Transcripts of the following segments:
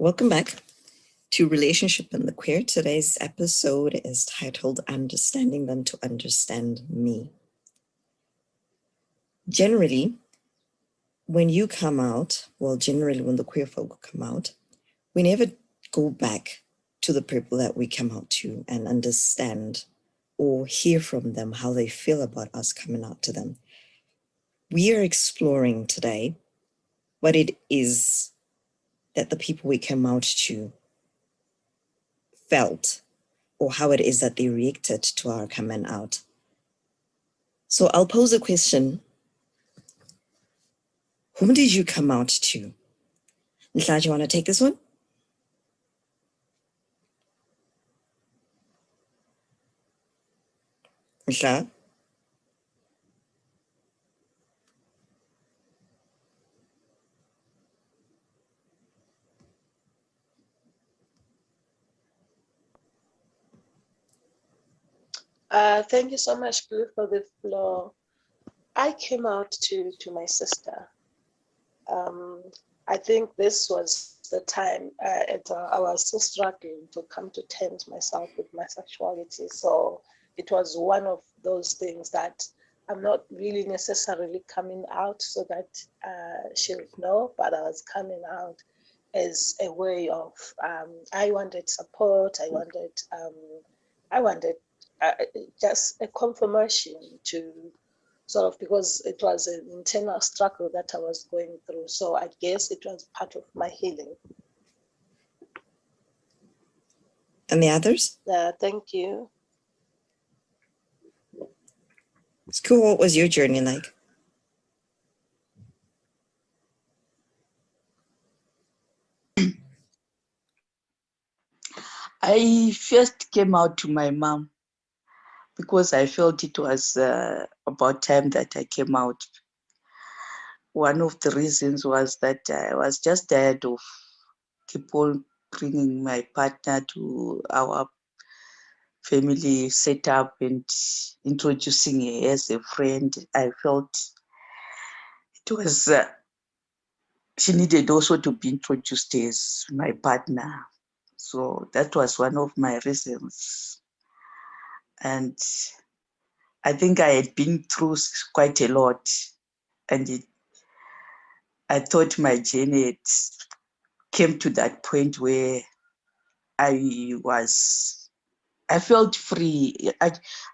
Welcome back to Relationship in the Queer. Today's episode is titled Understanding Them to Understand Me. Generally, when you come out, when the queer folk come out, we never go back to the people that we come out to and understand or hear from them how they feel about us coming out to them. We are exploring today what it is that the people we come out to felt, or how it is that they reacted to our coming out. So I'll pose a question. Whom did you come out to? Nhla, do you want to take this one? Nhla? Thank you so much, Blue, for the floor. I came out to my sister. I think this was the time I was still struggling to come to terms myself with my sexuality. So it was one of those things that I'm not really necessarily coming out so that she would know, but I was coming out as a way of, I wanted support, I wanted just a confirmation to sort of, because it was an internal struggle that I was going through. So I guess it was part of my healing. And the others? Thank you. It's cool. What was your journey like? I first came out to my mom because I felt it was about time that I came out. One of the reasons was that I was just tired of keep on bringing my partner to our family setup and introducing her as a friend. I felt it was, she needed also to be introduced as my partner. So that was one of my reasons. And I think I had been through quite a lot, and I thought my journey came to that point where I felt free.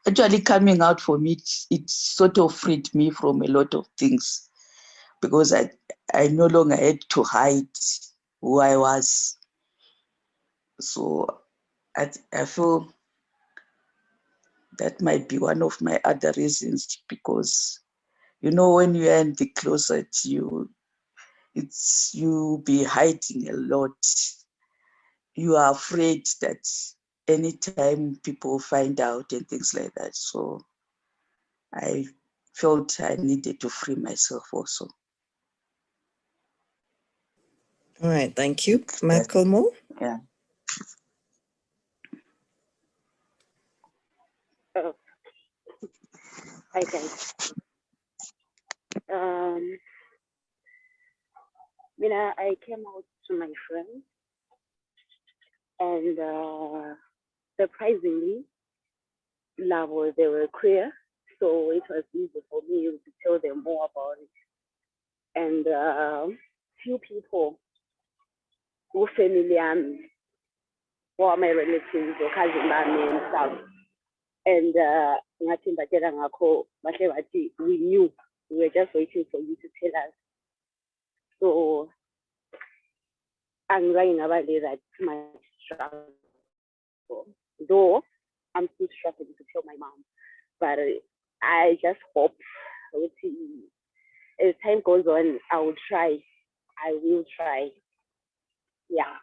Actually, coming out for me, it sort of freed me from a lot of things because I no longer had to hide who I was. So I feel that might be one of my other reasons, because when you're in the closet, you be hiding a lot. You are afraid that anytime people find out and things like that. So I felt I needed to free myself also. All right, thank you. Michael Moore? Yeah. Hi guys. I came out to my friends, and surprisingly, they were queer, so it was easy for me to tell them more about it. And few people who familiar me, who are my relatives or cousins and stuff, and we knew, we were just waiting for you to tell us. So I'm writing about that my struggle. Though I'm still struggling to tell my mom, but I just hope as time goes on, I will try. I will try. Yeah.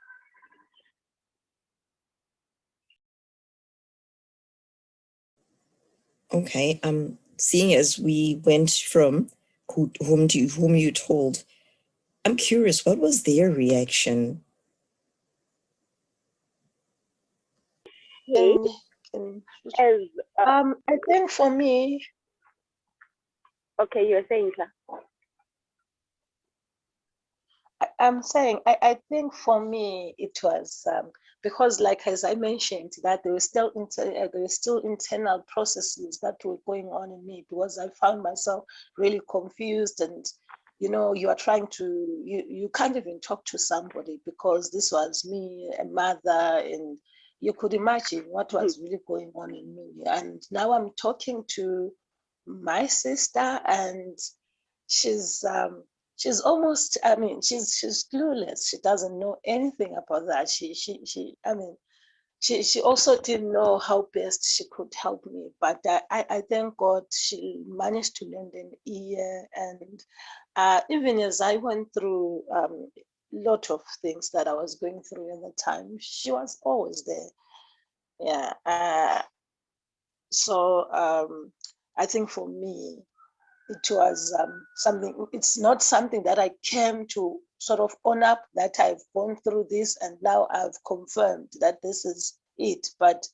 Okay. Seeing as we went from whom you told, I'm curious, what was their reaction? I think for me. Okay, you're saying, Kla? I'm saying, I think for me it was because, like as I mentioned, that there were still internal processes that were going on in me, because I found myself really confused, and you are trying to you can't even talk to somebody, because this was me, a mother, and you could imagine what was really going on in me. And now I'm talking to my sister, and she's almost, I mean, she's clueless. She doesn't know anything about that. I mean, she also didn't know how best she could help me. But I thank God she managed to lend an ear. And even as I went through a lot of things that I was going through at the time, she was always there. Yeah. So I think for me, it was something, it's not something that I came to sort of own up that I've gone through this and now I've confirmed that this is it. But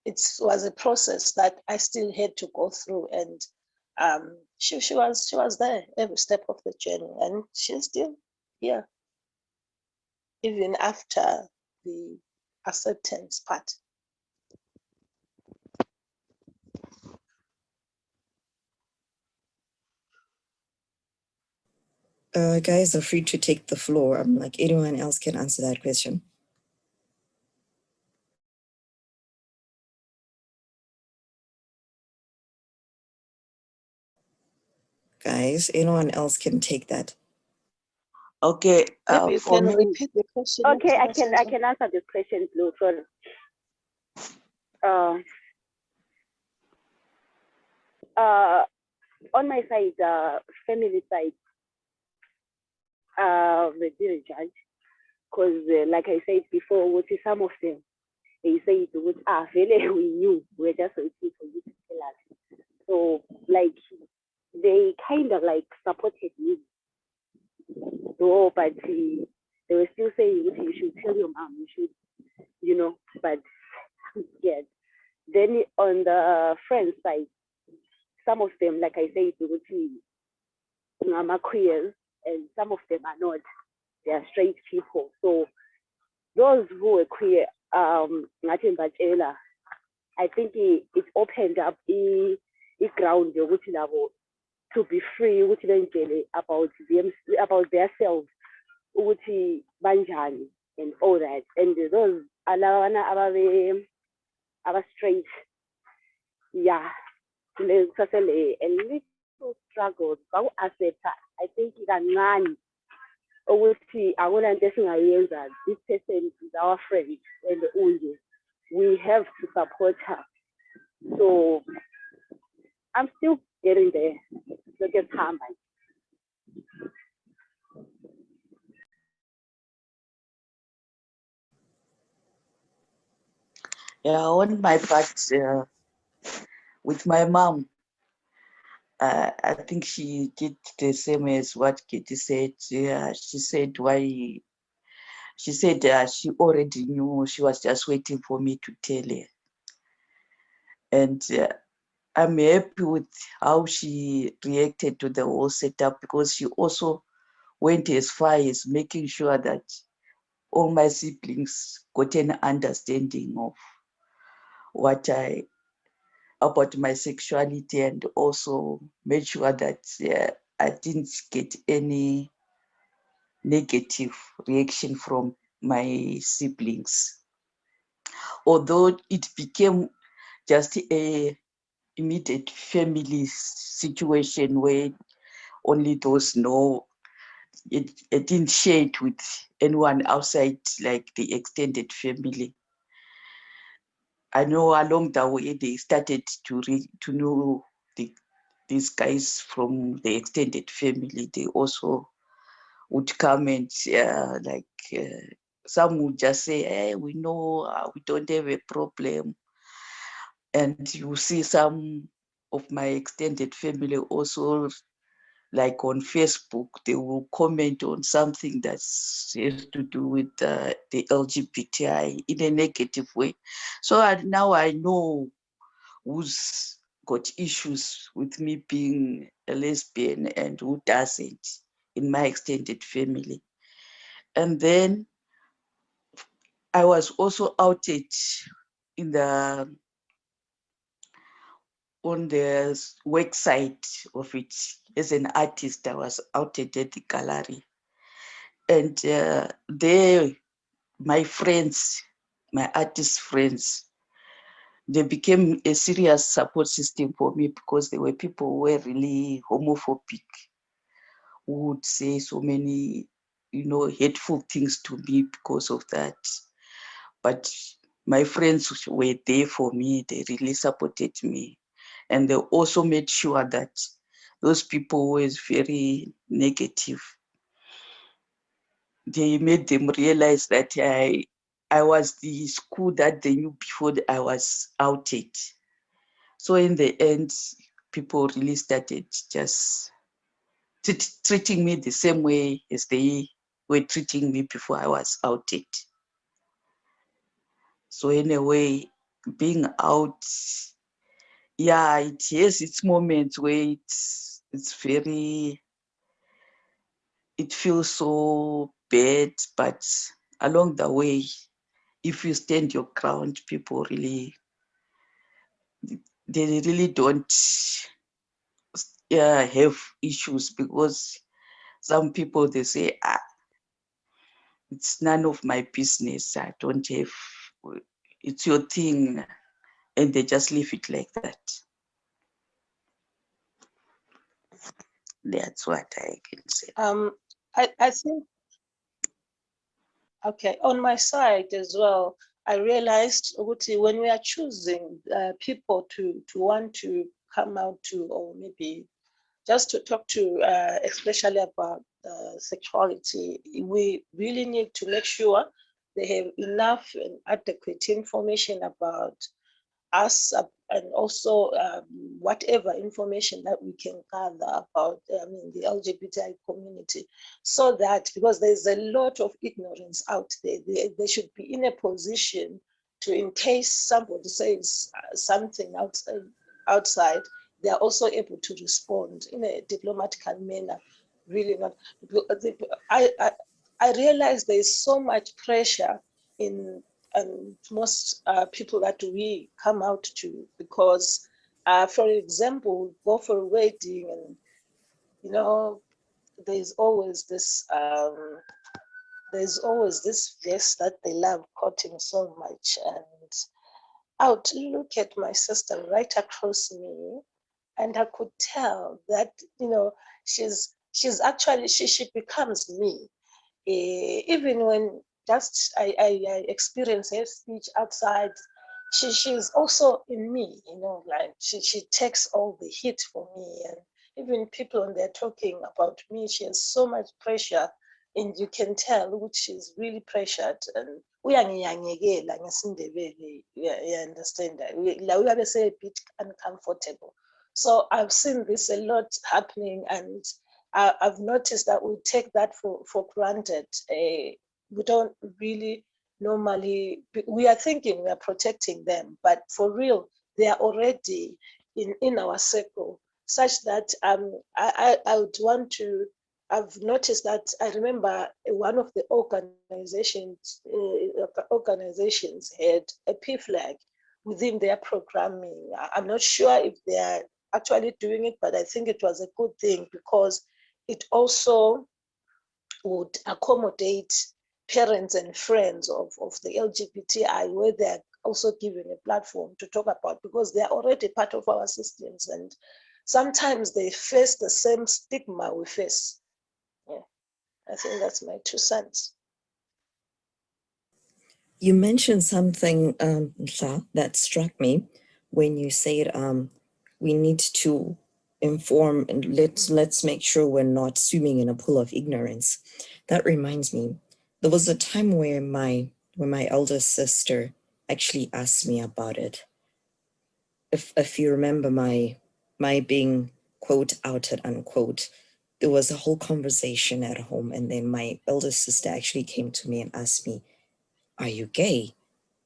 it was a process that I still had to go through. And she was there every step of the journey, and she's still here, even after the acceptance part. Guys are free to take the floor. I'm like, anyone else can answer that question. Guys, anyone else can take that. Okay, Maybe you for can me, repeat the question. Okay, I can answer this question, Blue. Sorry. On my side, family side, they didn't judge, because like I said before, what is some of them, they say it was really we knew, we're just waiting for you to tell us. So like they kind of like supported me, though, but they were still saying, you should tell your mom, you should, but I'm scared. Then on the friend side, some of them, like I said, are queers, and some of them are not. They are straight people. So those who were queer, I think it opened up a ground to be free, about them, about themselves, banjani and all that. And those are straight, yeah, a little struggle. But I think kancane ukuthi akunanto esingayenza, this person is our friend and we have to support her. So I'm still getting there. Look at time. yeah, on my part, with my mom, I think she did the same as what Kitty said. She said why. She said she already knew. She was just waiting for me to tell her. And I'm happy with how she reacted to the whole setup, because she also went as far as making sure that all my siblings got an understanding of about my sexuality, and also made sure that I didn't get any negative reaction from my siblings. Although it became just a immediate family situation where only those know, it didn't share it with anyone outside, like the extended family. I know along the way they started to know these guys from the extended family. They also would come and some would just say, hey, we know, we don't have a problem. And you see some of my extended family also, like on Facebook, they will comment on something that has to do with the LGBTI in a negative way. So now I know who's got issues with me being a lesbian and who doesn't in my extended family. And then I was also outed in the on the work side of it. As an artist, I was outed at the gallery. And there, my friends, my artist friends, they became a serious support system for me because there were people who were really homophobic, who would say so many, hateful things to me because of that. But my friends were there for me. They really supported me. And they also made sure that those people who were very negative, they made them realize that I was the school that they knew before I was outed. So in the end, people really started just treating me the same way as they were treating me before I was outed. So in a way, being out, yeah, it has its moments where it's very, it feels so bad, but along the way, if you stand your ground, people really, they really don't have issues, because some people, they say, it's none of my business. I don't have, it's your thing. And they just leave it like that. That's what I can say. I think, okay, on my side as well, I realized Uguti, when we are choosing people to want to come out to, or maybe just to talk to, especially about sexuality, we really need to make sure they have enough and adequate information about us, and also whatever information that we can gather about the LGBTI community, so that, because there's a lot of ignorance out there, they should be in a position to, in case somebody says something outside, they are also able to respond in a diplomatical manner. Really not. I realize there is so much pressure in most people that we come out to, because, for example, go for a wedding, and there's always this verse that they love quoting so much, and I would look at my sister right across me, and I could tell that she's actually she becomes me. Even when just I experience her speech outside, she's also in me, like she takes all the heat for me. And even people when they're talking about me, she has so much pressure, and you can tell which she's really pressured. And uyangiyangekela ngesindebele, you understand that we say a bit uncomfortable. So I've seen this a lot happening, and I've noticed that we take that for granted. We don't really normally, we are thinking we are protecting them, but for real, they are already in our circle, such that I would want to, I've noticed that, I remember one of the organizations had a P flag within their programming. I'm not sure if they are actually doing it, but I think it was a good thing, because it also would accommodate parents and friends of the LGBTI, where they're also given a platform to talk about, because they're already part of our systems, and sometimes they face the same stigma we face. Yeah, I think that's my 2 cents. You mentioned something, Mhla, that struck me when you said we need to inform, and let's make sure we're not swimming in a pool of ignorance. That reminds me, there was a time where my elder sister actually asked me about it. If you remember my being quote outed unquote, there was a whole conversation at home, and then my elder sister actually came to me and asked me, "Are you gay?"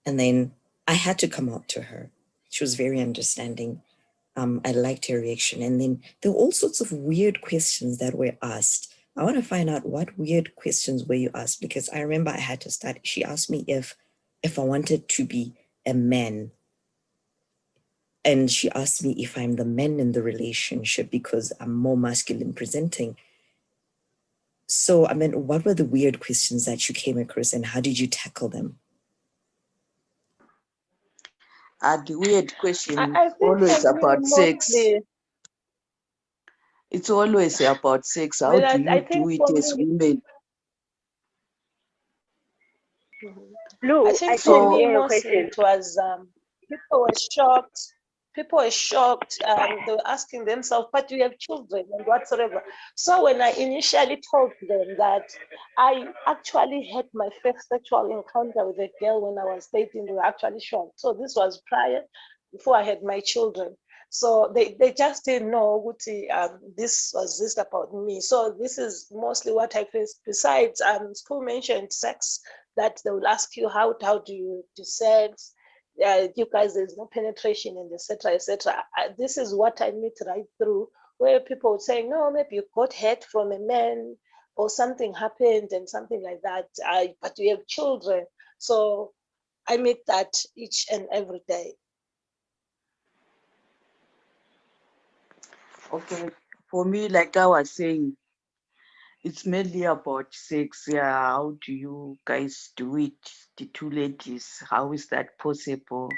And then I had to come out to her. She was very understanding. I liked her reaction. And then there were all sorts of weird questions that were asked I want to find out what weird questions were you asked, because I remember I had to start. She asked me if I wanted to be a man. And she asked me if I'm the man in the relationship because I'm more masculine presenting. So, I mean, what were the weird questions that you came across and how did you tackle them? The weird question I is think always for me, about sex. mostly, It's always about sex. How well, do I you think do it for as me, women? Mhm. I Blue, think I for think me, So, yeah, a mostly question. it was people were shocked. People were shocked. They were asking themselves, "But do you have children and whatsoever?" So when I initially told them that I actually had my first sexual encounter with a girl when I was dating, they were actually shocked. So this was prior, before I had my children. So they just didn't know what this was this about me. So this is mostly what I faced. Besides, school mentioned sex, that they will ask you how do you do sex, you guys, there's no penetration and etc etc. This is what I meet right through, where people would say, no, maybe you got hurt from a man or something happened and something like that, but you have children. So I meet that each and every day. okay, for me, like I was saying, it's mainly about sex. Yeah, how do you guys do it? The two ladies, how is that possible?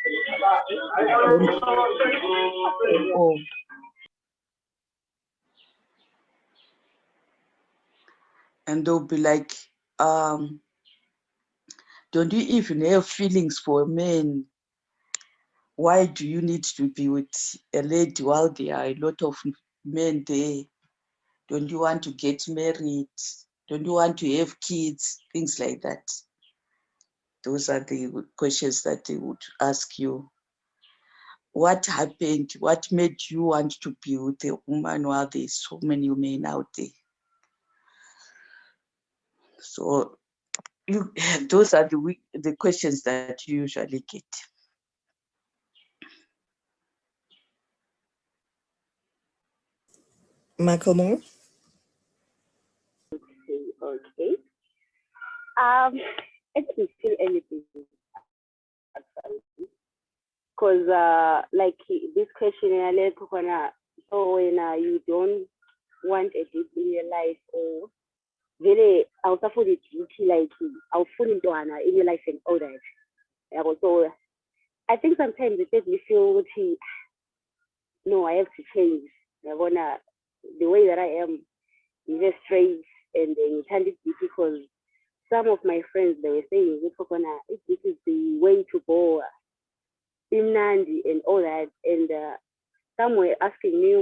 And, oh, and they'll be like, um, don't you even have feelings for men? Why do you need to be with a lady while there are a lot of men there? Don't you want to get married? Don't you want to have kids? Things like that. Those are the questions that they would ask you. What happened? What made you want to be with a woman while there's so many men out there? So you, those are the questions that you usually get. Michael Moore? Okay. Um, I didn't feel anything because like this question so when you don't want a date in your life, or really awusafuni duty, like awufuni ntwana in your life and all that. So I think sometimes it makes me feel no, I have to change. The way that I am is just straight and ngithanda it because some of my friends, they were saying if this is the way to go, imnandi and all that, and some were asking me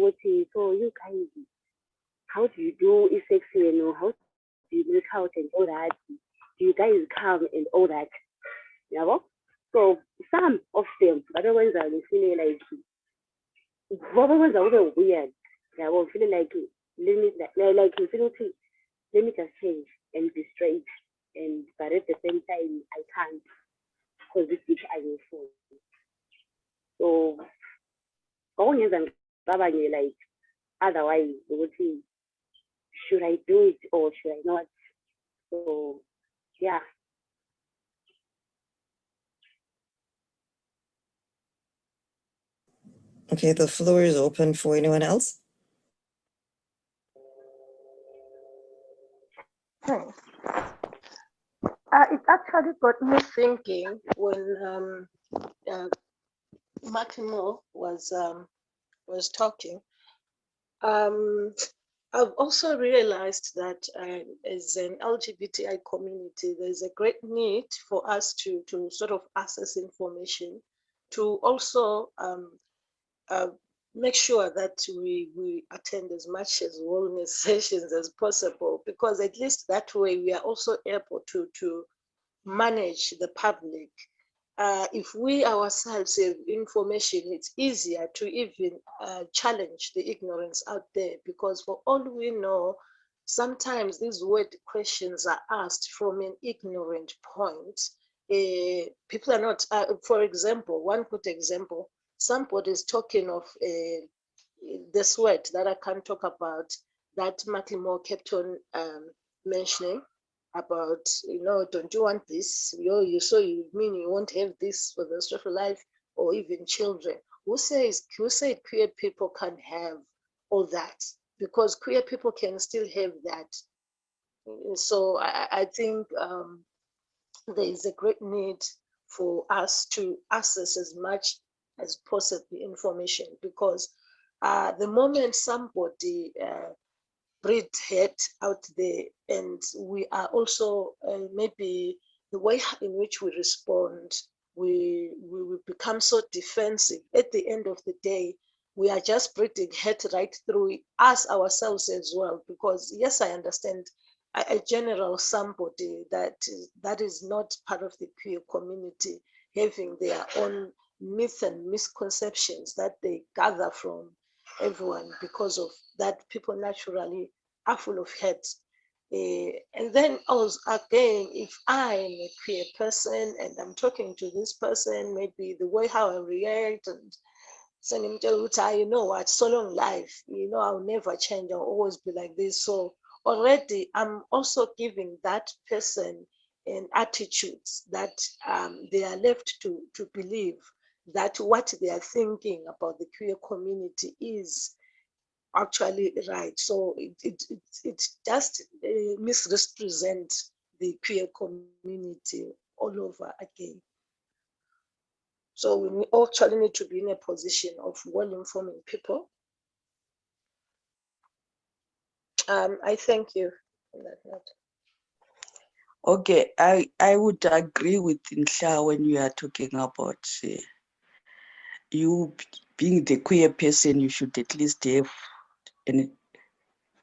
so you guys, how do you do sexy and how do you make out and all that? Do you guys come and all that? You know? So some of them, other ones are feeling like other ones are also weird. They were feeling like let me just change and be straight, and but at the same time I can't because this bitch I will fall. So like otherwise should I do it or should I not? So yeah. Okay, the floor is open for anyone else. It actually got me thinking when Makimo was talking. I've also realized that as an LGBTI community, there's a great need for us to sort of access information, to also uh, make sure that we attend as much as wellness sessions as possible, because at least that way we are also able to manage the public. If we ourselves have information, it's easier to even challenge the ignorance out there, because for all we know, sometimes these weird questions are asked from an ignorant point. People are not, for example, one good example, somebody is talking of this word that I can't talk about. that Macklemore kept on mentioning about, don't you want this? So you mean you won't have this for the rest of your life, or even children? Who said queer people can't have all that? Because queer people can still have that. So I think there is a great need for us to access as much as possible information, because the moment somebody breed hate out there, and we are also maybe the way in which we respond, we become so defensive. At the end of the day, we are just breeding hate right through us ourselves as well. Because yes, I understand a general somebody that is not part of the queer community having their own myths and misconceptions that they gather from everyone, because of that people naturally are full of hate. And then also again, if I am a queer person and I'm talking to this person, maybe the way how I react and send him tell you know what, so long life, I'll never change, I'll always be like this. So already I'm also giving that person an attitude that they are left to believe that what they are thinking about the queer community is actually right. So it just misrepresents the queer community all over again. So we actually need to be in a position of well-informing people. I thank you on that note. Okay, I would agree with Nhla when you are talking about you being the queer person. You should at least have an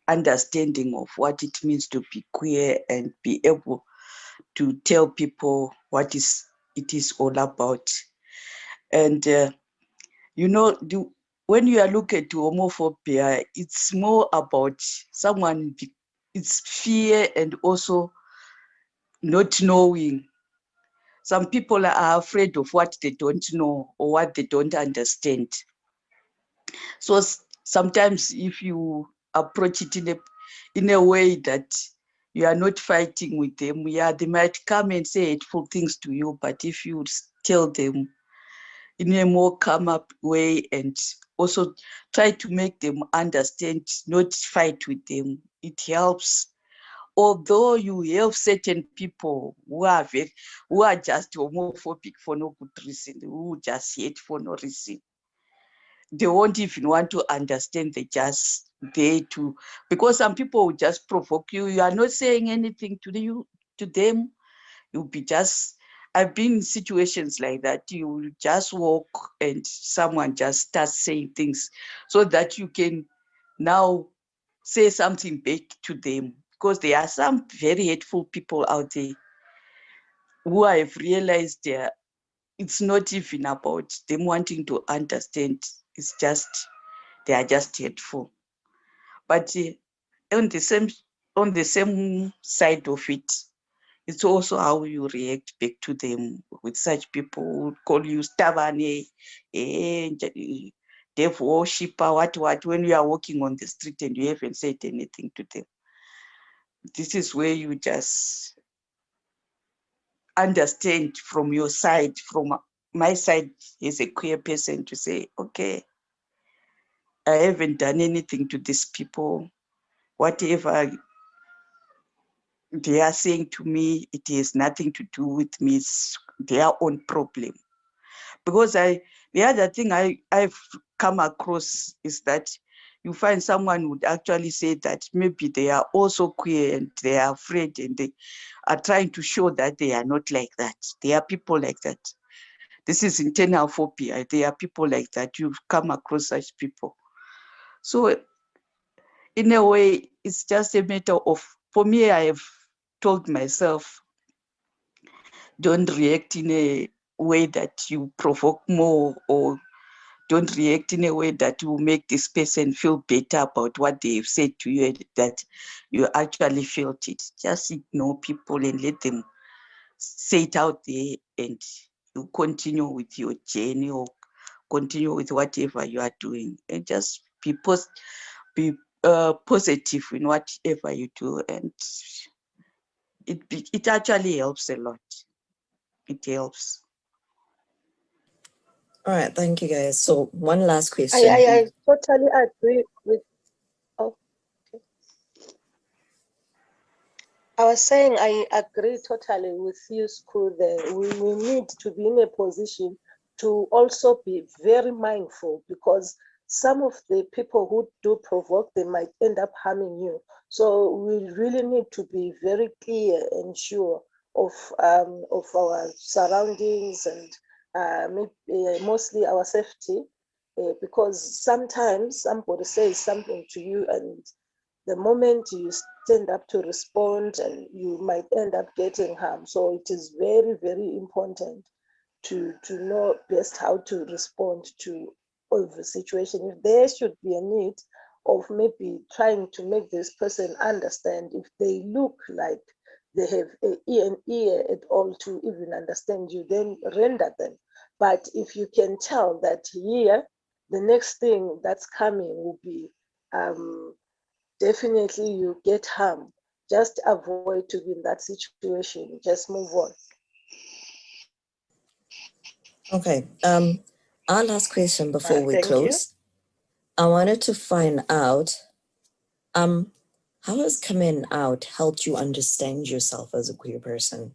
understanding of what it means to be queer and be able to tell people what it is all about. And when you are looking at homophobia, it's more about it's fear and also not knowing. Some people are afraid of what they don't know or what they don't understand. So sometimes if you approach it in a way that you are not fighting with them, they might come and say hateful things to you, but if you tell them in a more calm up way and also try to make them understand, not fight with them, it helps. Although you have certain people who are just homophobic for no good reason, who just hate for no reason. They won't even want to understand, they just there to, because some people will just provoke you. You are not saying anything to them. You'll be just, I've been in situations like that. You will just walk and someone just starts saying things so that you can now say something back to them, because there are some very hateful people out there who I've realized it's not even about them wanting to understand. It's just, they are just hateful. But on the same side of it, it's also how you react back to them. With such people who call you stubborn, devil worshipper, what, when you are walking on the street and you haven't said anything to them. This is where you just understand from your side, from my side as a queer person, to say, okay, I haven't done anything to these people. Whatever they are saying to me, it has nothing to do with me. It's their own problem. Because the other thing I've come across is that you find someone would actually say that maybe they are also queer and they are afraid and they are trying to show that they are not like that. There are people like that. This is internal phobia. There are people like that. You've come across such people. So in a way, it's just a matter of, for me, I have told myself, don't react in a way that you provoke more, or don't react in a way that will make this person feel better about what they've said to you, that you actually felt it. Just ignore people and let them say it out there, and you continue with your journey or continue with whatever you are doing, and just be positive in whatever you do, and it actually helps a lot. It helps. All right, thank you guys. So one last question. I totally agree with. Oh, okay. I was saying I agree totally with you, School. There, we need to be in a position to also be very mindful, because some of the people who do provoke, they might end up harming you. So we really need to be very clear and sure of our surroundings and mostly our safety, because sometimes somebody says something to you, and the moment you stand up to respond, and you might end up getting harm. So it is very, very important to know best how to respond to all the situation. If there should be a need of maybe trying to make this person understand, if they look like they have an ear at all to even understand you, then render them. But if you can tell that here, the next thing that's coming will be definitely you get harm. Just avoid to be in that situation. Just move on. Okay. Our last question before we Thank you. close. I wanted to find out, how has coming out helped you understand yourself as a queer person?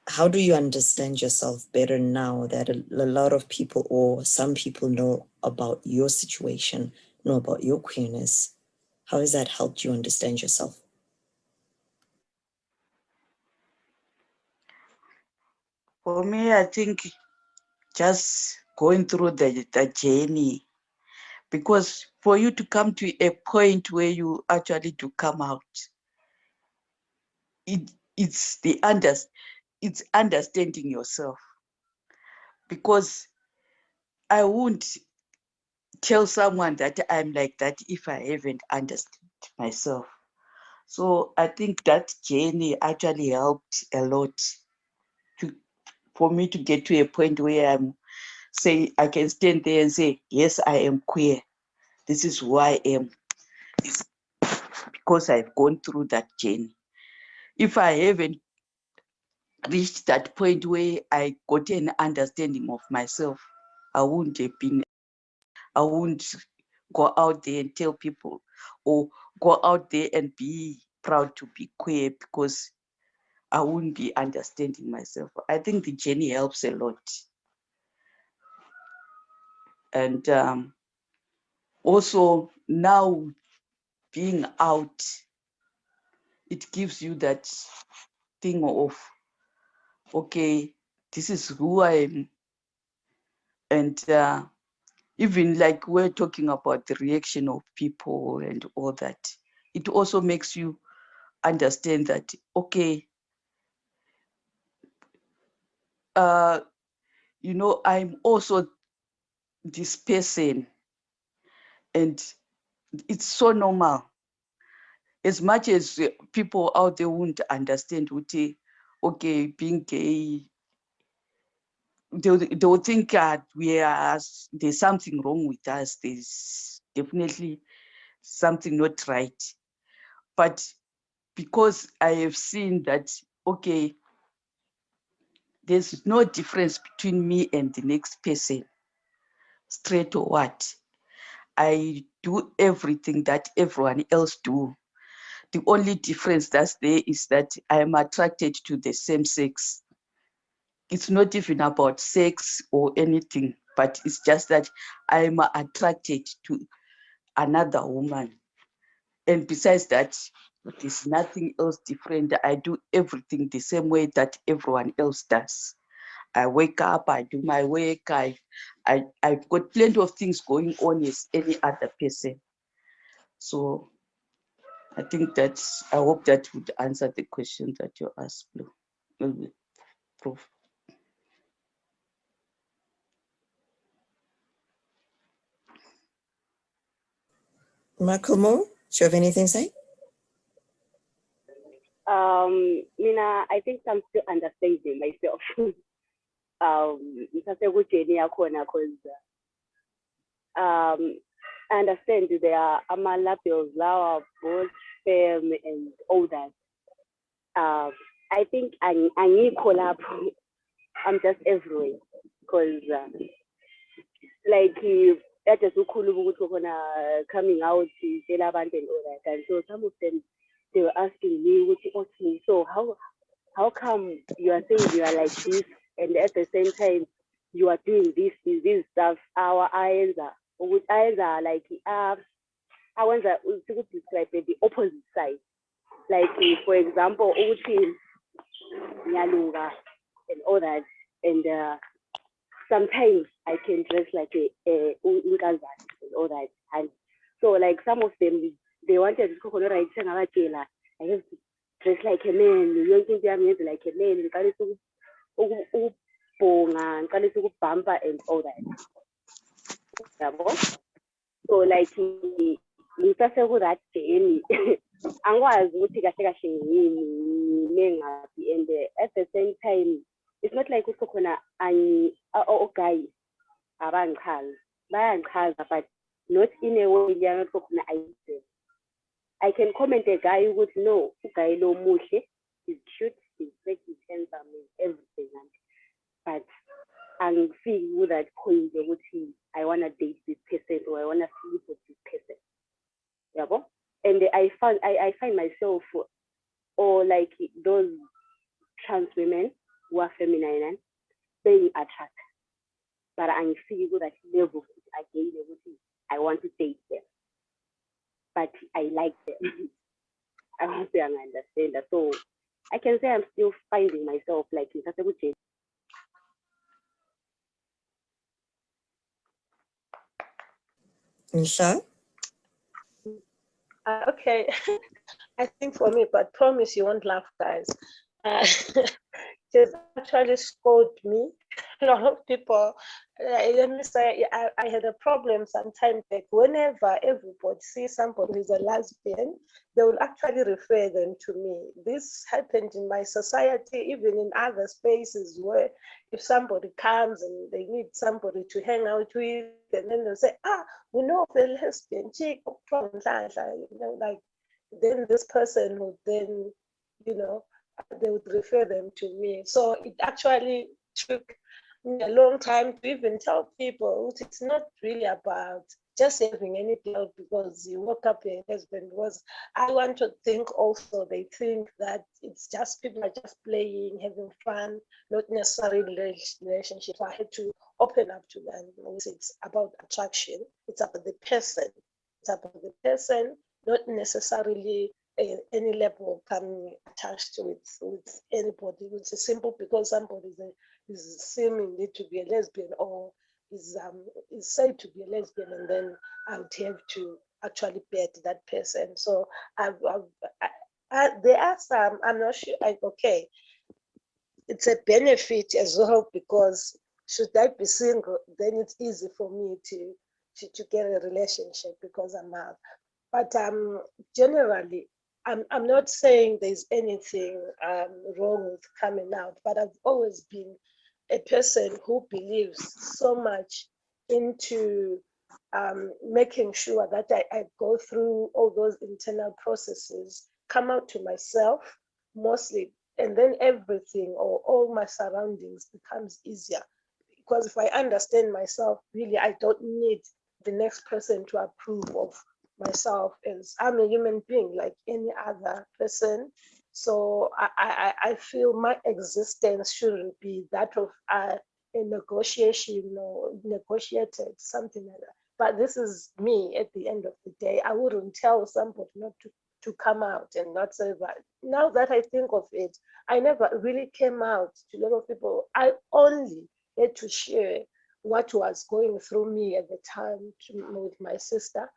How do you understand yourself better now that a lot of people, or some people, know about your situation, know about your queerness? How has that helped you understand yourself? For me, I think just going through the journey, because for you to come to a point where you actually to come out, it's understanding yourself. Because I won't tell someone that I'm like that if I haven't understood myself. So I think that journey actually helped a lot for me to get to a point where I can stand there and say, yes, I am queer. This is who I am. It's because I've gone through that journey. If I haven't reached that point where I got an understanding of myself, I wouldn't go out there and tell people, or go out there and be proud to be queer, because I wouldn't be understanding myself. I think the journey helps a lot. And also now being out, it gives you that thing of, okay, this is who I am. And even like we're talking about the reaction of people and all that, it also makes you understand that, okay, I'm also this person, and it's so normal. As much as people out there won't understand, okay, being gay, they will think there's something wrong with us. There's definitely something not right. But because I have seen that, okay, there's no difference between me and the next person, straight or what. I do everything that everyone else do. The only difference that's there is that I am attracted to the same sex. It's not even about sex or anything, but it's just that I am attracted to another woman. And besides that, there's nothing else different. I do everything the same way that everyone else does. I wake up, I do my work, I've got plenty of things going on as any other person. So I think I hope that would answer the question that you asked, Prof. Makomo, do you have anything to say? Mina, I think I'm still understanding myself. Because I understand there are Amalapio, Lawa, both firm and all that. I think I need collab. I'm just everywhere because like that is coming out to tell about and all that. And so some of them they were asking me, okay, so how come you are saying you are like this and at the same time you are doing this stuff? Our eyes are like I want to describe the opposite side. Like for example, Uchi Nyalunga and all that, and sometimes I can dress like a and all that. And so like some of them they wanted to right I have to dress like a man, you think I'm like a man, you can to bumper and all that. So like ngitase that journey angikwazi ukuthi kahle kahle yini mengaphi and at the same time it's not like ukuthi khona guys abangichaza bayangichaza but not in a way njengoba khona I can comment a guy ukuthi no uguy lo muhle, he's cute, he's sexy, he's handsome, everything, but angifiki with that point ukuthi I want to date this person or I want to sleep with this person. Yeah, and I find myself or like those trans women who are feminine being attracted, but I'm feeling that level again. I want to date them, but I like them. I want to understand that. So I can say I'm still finding myself like in such a good shape. Nisha? Okay, I think for me, but promise you won't laugh, guys. It has actually scored me. A lot of people, let me say, I had a problem sometimes. Like whenever everybody sees somebody who's a lesbian, they will actually refer them to me. This happened in my society, even in other spaces where if somebody comes and they need somebody to hang out with, and then they'll say, we know of a lesbian chick, like then this person would then, they would refer them to me. So it actually took me a long time to even tell people it's not really about just having any girl because you woke up a husband. Was I want to think also they think that it's just people are just playing, having fun, not necessarily relationships. I had to open up to them. It's about attraction. It's about the person. It's about the person, not necessarily any level of coming attached with anybody. It's simple because somebody is seemingly to be a lesbian or is said to be a lesbian, and then I would have to actually bet that person. So there are some, I'm not sure, okay, it's a benefit as well because should I be single, then it's easy for me to get a relationship because I'm out. But generally, I'm not saying there's anything wrong with coming out, but I've always been a person who believes so much into making sure that I go through all those internal processes, come out to myself mostly, and then everything or all my surroundings becomes easier. Because if I understand myself, really, I don't need the next person to approve of myself, as I'm a human being like any other person. So I feel my existence shouldn't be that of a negotiation or negotiated, something like that. But this is me at the end of the day. I wouldn't tell somebody not to come out and not say that. Now that I think of it, I never really came out to a lot of people. I only had to share what was going through me at the time with my sister.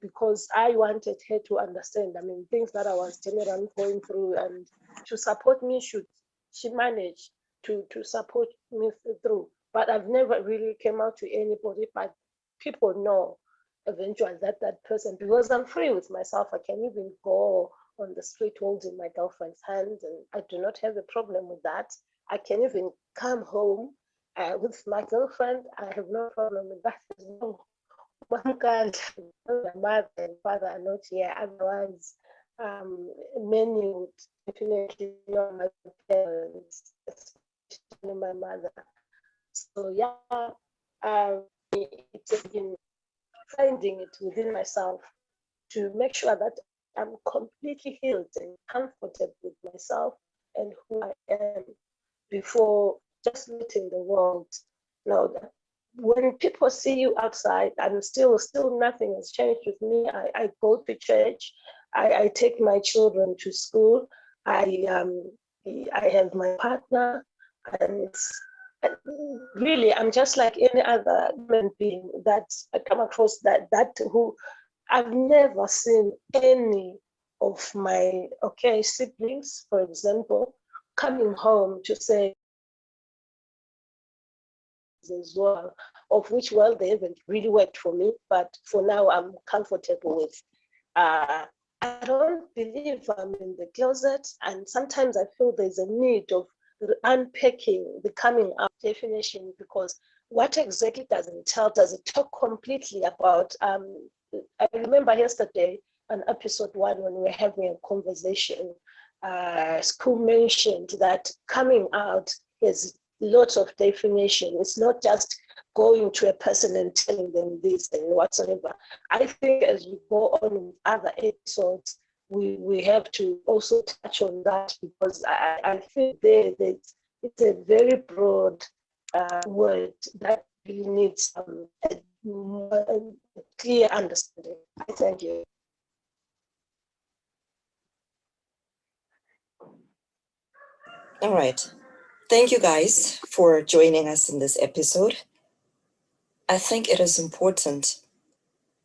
Because I wanted her to understand, things that I was generally going through, and to support me should she manage to support me through. But I've never really came out to anybody, but people know eventually that person, because I'm free with myself. I can even go on the street holding my girlfriend's hand, and I do not have a problem with that. I can even come home with my girlfriend. I have no problem with that as well. one can't. My mother and father are not here. Otherwise, many would definitely know my parents, especially my mother. So yeah, it's been finding it within myself to make sure that I'm completely healed and comforted with myself and who I am before just letting the world know that when people see you outside, I'm still nothing has changed with me. I go to church, I take my children to school, I have my partner, and really I'm just like any other human being that I come across that who I've never seen any of my siblings, for example, coming home to say as well, of which, well, they haven't really worked for me, but for now I'm comfortable with. I don't believe I'm in the closet, and sometimes I feel there's a need of unpacking the coming out definition, because what exactly does it talk completely about? I remember yesterday on episode 1 when we were having a conversation, school mentioned that coming out is lots of definition. It's not just going to a person and telling them this and whatsoever. I think as we go on with other episodes, we have to also touch on that, because I think that it's a very broad word that really needs a clear understanding. I thank you. All right. Thank you guys for joining us in this episode. I think it is important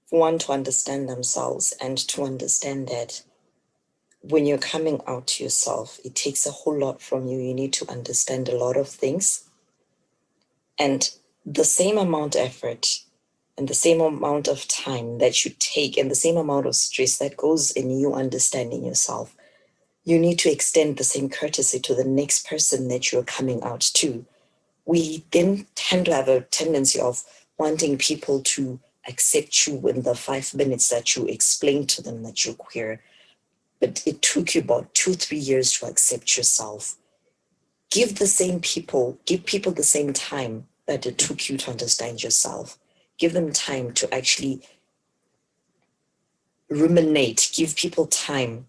for one to understand themselves and to understand that when you're coming out to yourself, it takes a whole lot from you. You need to understand a lot of things. And the same amount of effort and the same amount of time that you take and the same amount of stress that goes in you understanding yourself, you need to extend the same courtesy to the next person that you're coming out to. We then tend to have a tendency of wanting people to accept you in the 5 minutes that you explain to them that you're queer. But it took you about 2-3 years to accept yourself. Give people the same time that it took you to understand yourself. Give them time to actually ruminate. Give people time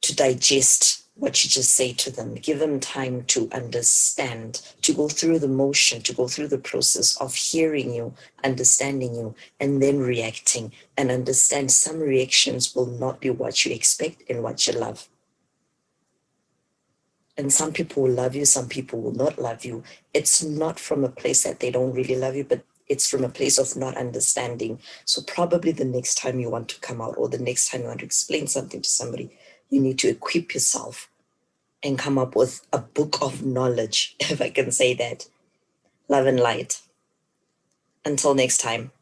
to digest what you just say to them. Give them time to understand, to go through the motion, to go through the process of hearing you, understanding you, and then reacting. And understand some reactions will not be what you expect and what you love. And some people will love you, some people will not love you. It's not from a place that they don't really love you, but it's from a place of not understanding. So probably the next time you want to come out, or the next time you want to explain something to somebody, you need to equip yourself and come up with a book of knowledge, if I can say that. Love and light. Until next time.